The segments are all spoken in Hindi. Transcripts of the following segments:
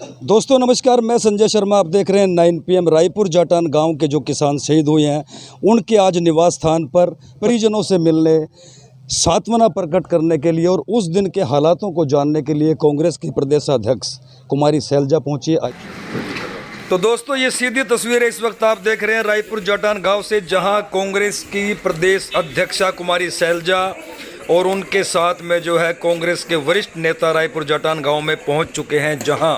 दोस्तों नमस्कार, मैं संजय शर्मा। आप देख रहे हैं 9 PM। रायपुर जाटान गांव के जो किसान शहीद हुए हैं उनके आज निवास स्थान पर परिजनों से मिलने, सांत्वना प्रकट करने के लिए और उस दिन के हालातों को जानने के लिए कांग्रेस की प्रदेशाध्यक्ष कुमारी शैलजा पहुंची। तो दोस्तों ये सीधी तस्वीर है, इस वक्त आप देख रहे हैं रायपुर जाटान गांव से, जहां कांग्रेस की प्रदेश अध्यक्षा कुमारी शैलजा और उनके साथ में जो है कांग्रेस के वरिष्ठ नेता रायपुर जाटान गांव में पहुंच चुके हैं, जहां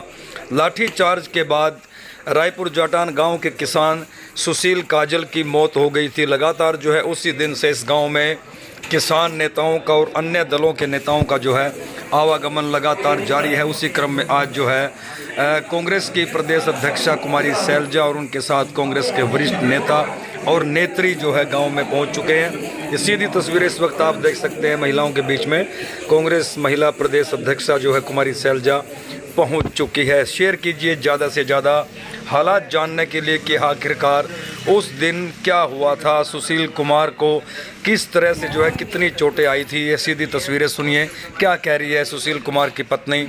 लाठीचार्ज के बाद रायपुर जाटान गांव के किसान सुशील काजल की मौत हो गई थी। लगातार जो है उसी दिन से इस गांव में किसान नेताओं का और अन्य दलों के नेताओं का जो है आवागमन लगातार जारी है। उसी क्रम में आज जो है कांग्रेस की प्रदेश अध्यक्षा कुमारी शैलजा और उनके साथ कांग्रेस के वरिष्ठ नेता और नेत्री जो है गांव में पहुंच चुके हैं। ये सीधी तस्वीर इस वक्त आप देख सकते हैं, महिलाओं के बीच में कांग्रेस महिला प्रदेश अध्यक्षा जो है कुमारी शैलजा पहुंच चुकी है। शेयर कीजिए ज़्यादा से ज़्यादा हालात जानने के लिए कि आखिरकार उस दिन क्या हुआ था, सुशील कुमार को किस तरह से जो है कितनी चोटें आई थी। ये सीधी तस्वीरें सुनिए, क्या कह रही है सुशील कुमार की पत्नी।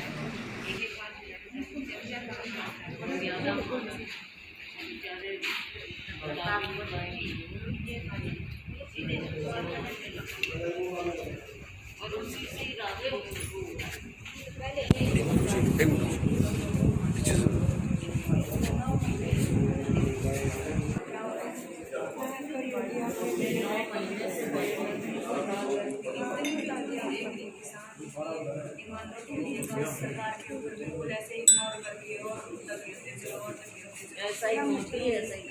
ऐसा ही होती है, ऐसा ही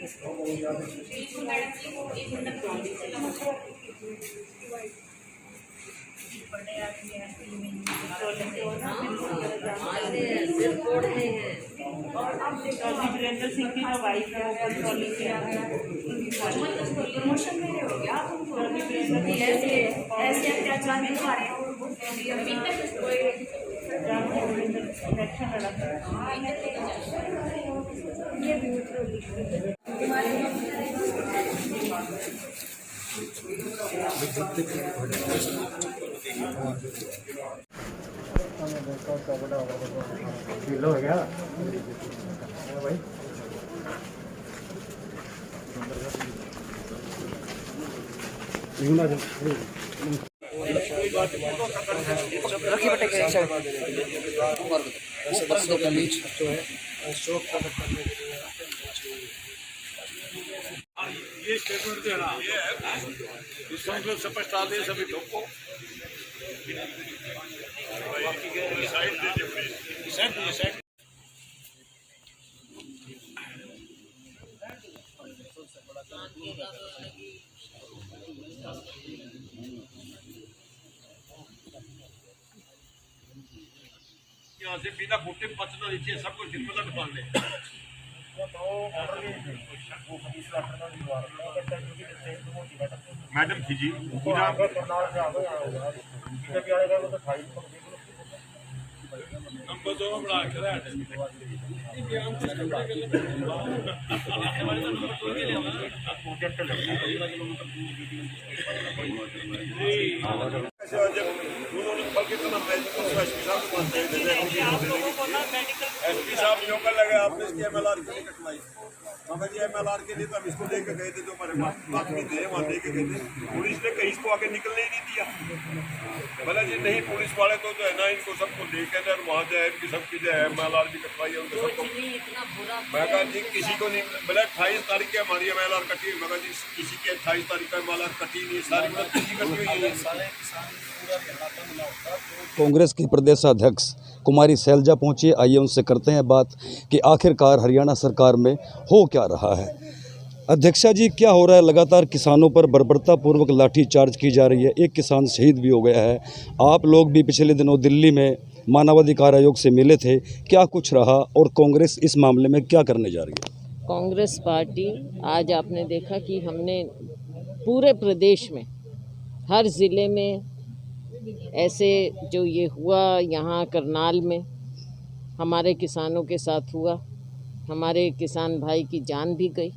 वीरेंद्र सिंह की जो वाइफ है वो कंट्रोलिंग से आ गया, प्रमोशन में हो गया। ऐसे अत्याचार नहीं आ रहे हो गया भाई। रखी बटे के सदस्यों के बीच जो है शोक प्रकट करने के लिए ये स्टेटमेंट देना है स्पष्ट आदेश अभी ठोको यहाँ से बिना फूटे बचना नीचे सब कुछ हिम्मत निकाल ले। मैडम थी जी नंबर 2 बड़ा एसपी साहब जो कर लगे आपने इसकी MLR क्यों नहीं कटवाई? मगर जी MLR के लिए तो हम इसको लेकर गए थे, जो हमारे बाकी थे वहाँ लेके गए थे। पुलिस ने कहीं इसको आगे निकलने ही नहीं दिया। बोला जी नहीं, पुलिस वाले तो जो है ना इनको सबको लेके और वहाँ जो है इनकी सबकी जो है MLR भी कटवाई है उनको सबको। मैं कहा जी किसी को नहीं, बोला 28 तारीख की हमारी MLR कटी हुई। मगर जी किसी की 28 तारीख का MLR कटी नहीं, सारी कटी हुई है। कांग्रेस की प्रदेशाध्यक्ष कुमारी शैलजा पहुंची, आइए उनसे करते हैं बात कि आखिरकार हरियाणा सरकार में हो क्या रहा है। अध्यक्षा जी, क्या हो रहा है? लगातार किसानों पर बर्बरतापूर्वक लाठीचार्ज की जा रही है, एक किसान शहीद भी हो गया है। आप लोग भी पिछले दिनों दिल्ली में मानवाधिकार आयोग से मिले थे, क्या कुछ रहा और कांग्रेस इस मामले में क्या करने जा रही है? कांग्रेस पार्टी आज आपने देखा कि हमने पूरे प्रदेश में हर ज़िले में ऐसे जो ये हुआ, यहाँ करनाल में हमारे किसानों के साथ हुआ, हमारे किसान भाई की जान भी गई।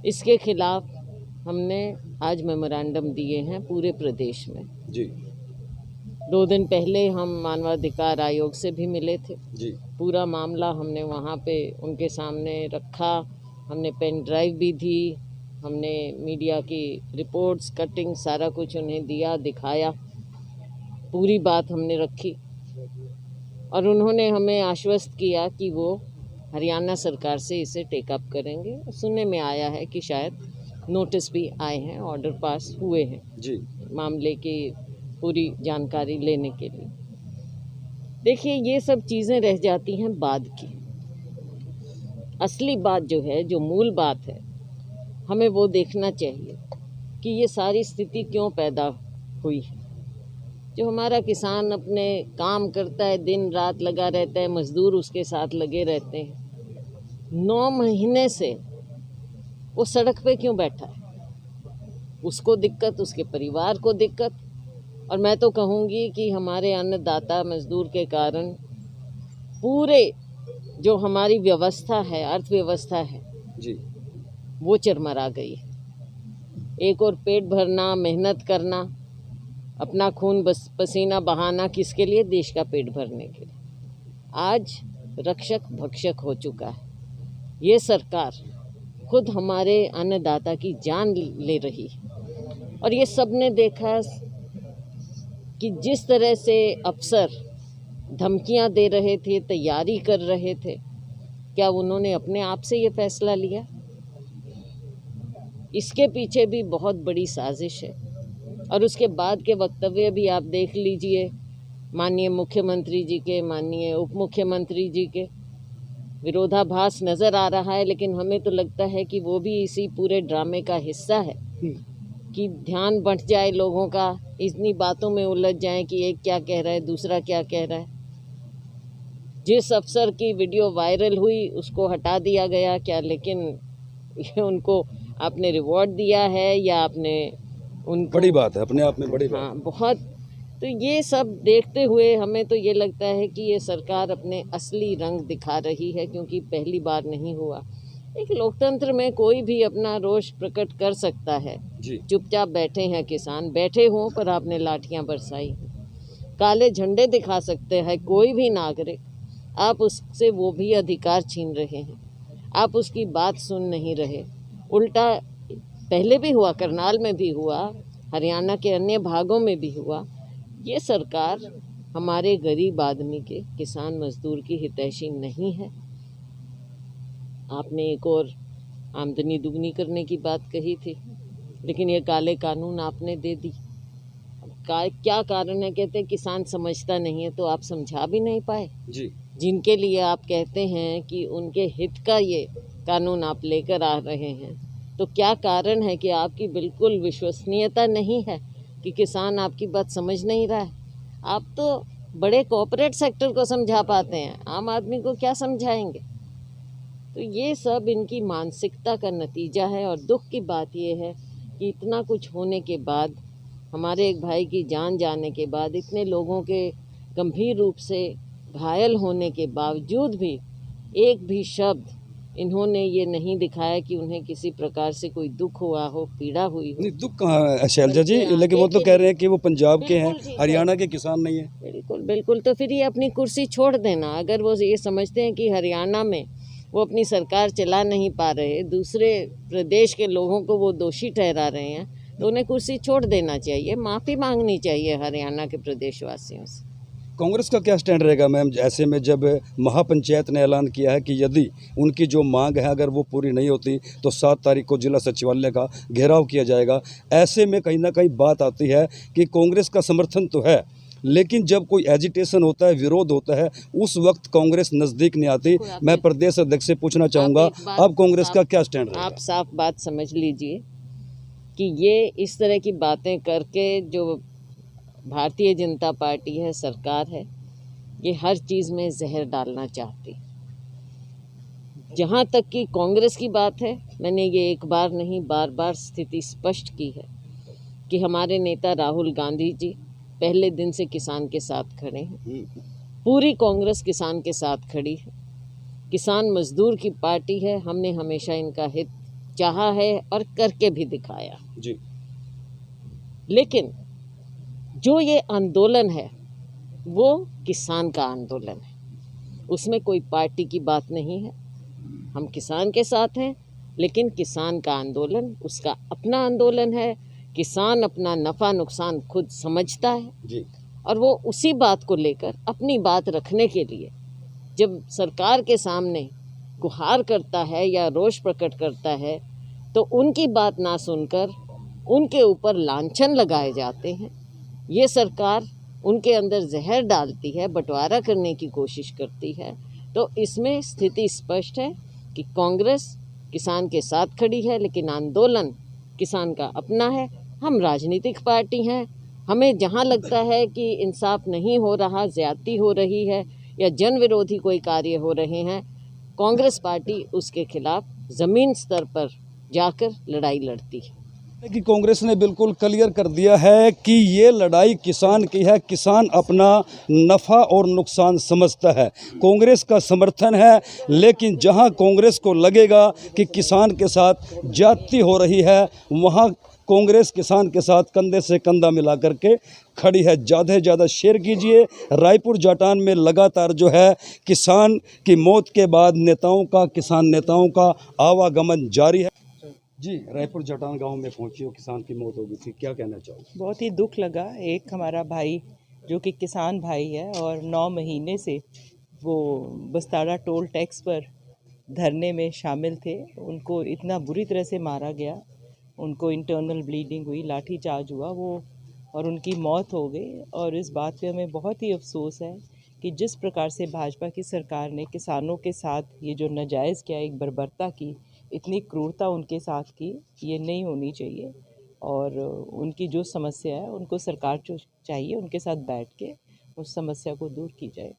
इसके खिलाफ हमने आज मेमोरेंडम दिए हैं पूरे प्रदेश में जी। 2 दिन पहले हम मानवाधिकार आयोग से भी मिले थे। जी पूरा मामला हमने वहाँ पे उनके सामने रखा, हमने पेन ड्राइव भी दी, हमने मीडिया की रिपोर्ट्स कटिंग सारा कुछ उन्हें दिया, दिखाया, पूरी बात हमने रखी और उन्होंने हमें आश्वस्त किया कि वो हरियाणा सरकार से इसे टेकअप करेंगे। सुनने में आया है कि शायद नोटिस भी आए हैं, ऑर्डर पास हुए हैं जी मामले की पूरी जानकारी लेने के लिए। देखिए, ये सब चीज़ें रह जाती हैं बाद की। असली बात जो है, जो मूल बात है, हमें वो देखना चाहिए कि ये सारी स्थिति क्यों पैदा हुई है। जो हमारा किसान अपने काम करता है, दिन रात लगा रहता है, मजदूर उसके साथ लगे रहते हैं, 9 महीने से वो सड़क पे क्यों बैठा है? उसको दिक्कत, उसके परिवार को दिक्कत। और मैं तो कहूँगी कि हमारे अन्नदाता मजदूर के कारण पूरे जो हमारी व्यवस्था है, अर्थव्यवस्था है, जी वो चरमरा गई है। एक और पेट भरना, मेहनत करना, अपना खून पसीना बहाना किसके लिए? देश का पेट भरने के लिए। आज रक्षक भक्षक हो चुका है। ये सरकार खुद हमारे अन्नदाता की जान ले रही है। और ये सब ने देखा कि जिस तरह से अफसर धमकियां दे रहे थे, तैयारी कर रहे थे, क्या उन्होंने अपने आप से ये फैसला लिया? इसके पीछे भी बहुत बड़ी साजिश है। और उसके बाद के वक्तव्य भी आप देख लीजिए, माननीय मुख्यमंत्री जी के, माननीय उप मुख्यमंत्री जी के, विरोधाभास नज़र आ रहा है। लेकिन हमें तो लगता है कि वो भी इसी पूरे ड्रामे का हिस्सा है कि ध्यान बंट जाए लोगों का, इतनी बातों में उलझ जाए कि एक क्या कह रहा है, दूसरा क्या कह रहा है। जिस अफसर की वीडियो वायरल हुई उसको हटा दिया गया क्या? लेकिन उनको आपने रिवॉर्ड दिया है या आपने उनको? बड़ी बात है, अपने आप में बड़ी बात। हाँ, बहुत। तो ये सब देखते हुए हमें तो ये लगता है कि ये सरकार अपने असली रंग दिखा रही है, क्योंकि पहली बार नहीं हुआ। एक लोकतंत्र में कोई भी अपना रोष प्रकट कर सकता है। जी चुपचाप बैठे हैं किसान, बैठे हों पर आपने लाठियां बरसाई, काले झंडे दिखा सकते हैं कोई भी नागरिक, आप उससे वो भी अधिकार छीन रहे हैं, आप उसकी बात सुन नहीं रहे। उल्टा पहले भी हुआ, करनाल में भी हुआ, हरियाणा के अन्य भागों में भी हुआ। ये सरकार हमारे गरीब आदमी के, किसान मजदूर की हितैषी नहीं है। आपने एक और आमदनी दुगनी करने की बात कही थी, लेकिन ये काले कानून आपने दे दी। क्या कारण है? कहते हैं किसान समझता नहीं है, तो आप समझा भी नहीं पाए। जी जिनके लिए आप कहते हैं कि उनके हित का ये कानून आप लेकर आ रहे हैं, तो क्या कारण है कि आपकी बिल्कुल विश्वसनीयता नहीं है कि किसान आपकी बात समझ नहीं रहा है? आप तो बड़े कॉर्पोरेट सेक्टर को समझा पाते हैं, आम आदमी को क्या समझाएंगे? तो ये सब इनकी मानसिकता का नतीजा है। और दुख की बात ये है कि इतना कुछ होने के बाद, हमारे एक भाई की जान जाने के बाद, इतने लोगों के गंभीर रूप से घायल होने के बावजूद भी एक भी शब्द इन्होंने ये नहीं दिखाया कि उन्हें किसी प्रकार से कोई दुख हुआ हो, पीड़ा हुई हो। नहीं, दुख कहाँ है शैलजा जी? बल्कि लेकिन वो तो आगे कह रहे हैं कि वो पंजाब के हैं, बिल्कुल ठीक है। हरियाणा के किसान नहीं है। बिल्कुल बिल्कुल, तो फिर ये अपनी कुर्सी छोड़ देना। अगर वो ये समझते हैं कि हरियाणा में वो अपनी सरकार चला नहीं पा रहे, दूसरे प्रदेश के लोगों को वो दोषी ठहरा रहे हैं, तो उन्हें कुर्सी छोड़ देना चाहिए, माफ़ी मांगनी चाहिए हरियाणा के प्रदेशवासियों से। कांग्रेस का क्या स्टैंड रहेगा मैम, ऐसे में जब महापंचायत ने ऐलान किया है कि यदि उनकी जो मांग है अगर वो पूरी नहीं होती तो 7 तारीख को जिला सचिवालय का घेराव किया जाएगा। ऐसे में कहीं ना कहीं बात आती है कि कांग्रेस का समर्थन तो है, लेकिन जब कोई एजिटेशन होता है, विरोध होता है, उस वक्त कांग्रेस नज़दीक नहीं आती। मैं प्रदेश अध्यक्ष से पूछना चाहूँगा, अब कांग्रेस का क्या स्टैंड रहेगा? आप साफ बात समझ लीजिए कि ये इस तरह की बातें करके जो भारतीय जनता पार्टी है, सरकार है, ये हर चीज़ में जहर डालना चाहती। जहाँ तक कि कांग्रेस की बात है, मैंने ये एक बार नहीं बार बार स्थिति स्पष्ट की है कि हमारे नेता राहुल गांधी जी पहले दिन से किसान के साथ खड़े हैं। पूरी कांग्रेस किसान के साथ खड़ी है। किसान मजदूर की पार्टी है, हमने हमेशा इनका हित चाहा है और करके भी दिखाया। जी लेकिन जो ये आंदोलन है वो किसान का आंदोलन है, उसमें कोई पार्टी की बात नहीं है। हम किसान के साथ हैं, लेकिन किसान का आंदोलन उसका अपना आंदोलन है। किसान अपना नफ़ा नुकसान खुद समझता है जी। और वो उसी बात को लेकर अपनी बात रखने के लिए जब सरकार के सामने गुहार करता है या रोष प्रकट करता है, तो उनकी बात ना सुनकर उनके ऊपर लांछन लगाए जाते हैं। ये सरकार उनके अंदर जहर डालती है, बंटवारा करने की कोशिश करती है। तो इसमें स्थिति स्पष्ट है कि कांग्रेस किसान के साथ खड़ी है, लेकिन आंदोलन किसान का अपना है। हम राजनीतिक पार्टी हैं, हमें जहाँ लगता है कि इंसाफ नहीं हो रहा, ज़्यादती हो रही है या जन विरोधी कोई कार्य हो रहे हैं, कांग्रेस पार्टी उसके खिलाफ ज़मीन स्तर पर जाकर लड़ाई लड़ती है। कि कांग्रेस ने बिल्कुल क्लियर कर दिया है कि ये लड़ाई किसान की है, किसान अपना नफ़ा और नुकसान समझता है। कांग्रेस का समर्थन है, लेकिन जहां कांग्रेस को लगेगा कि किसान के साथ ज्यादती हो रही है, वहां कांग्रेस किसान के साथ कंधे से कंधा मिला करके खड़ी है। ज़्यादा से ज़्यादा शेयर कीजिए। रायपुर जाटान में लगातार जो है किसान की मौत के बाद किसान नेताओं का आवागमन जारी है। जी, रायपुर जाटान गांव में पहुंची हो, किसान की मौत हो गई थी, क्या कहना चाहोगे? बहुत ही दुख लगा। एक हमारा भाई जो कि किसान भाई है और 9 महीने से वो बस्तारा टोल टैक्स पर धरने में शामिल थे, उनको इतना बुरी तरह से मारा गया, उनको इंटरनल ब्लीडिंग हुई, लाठी चार्ज हुआ और उनकी मौत हो गई। और इस बात पे हमें बहुत ही अफसोस है कि जिस प्रकार से भाजपा की सरकार ने किसानों के साथ ये जो नाजायज़ किया, एक बर्बरता की, इतनी क्रूरता उनके साथ की, ये नहीं होनी चाहिए। और उनकी जो समस्या है उनको सरकार जो चाहिए उनके साथ बैठ के उस समस्या को दूर की जाए।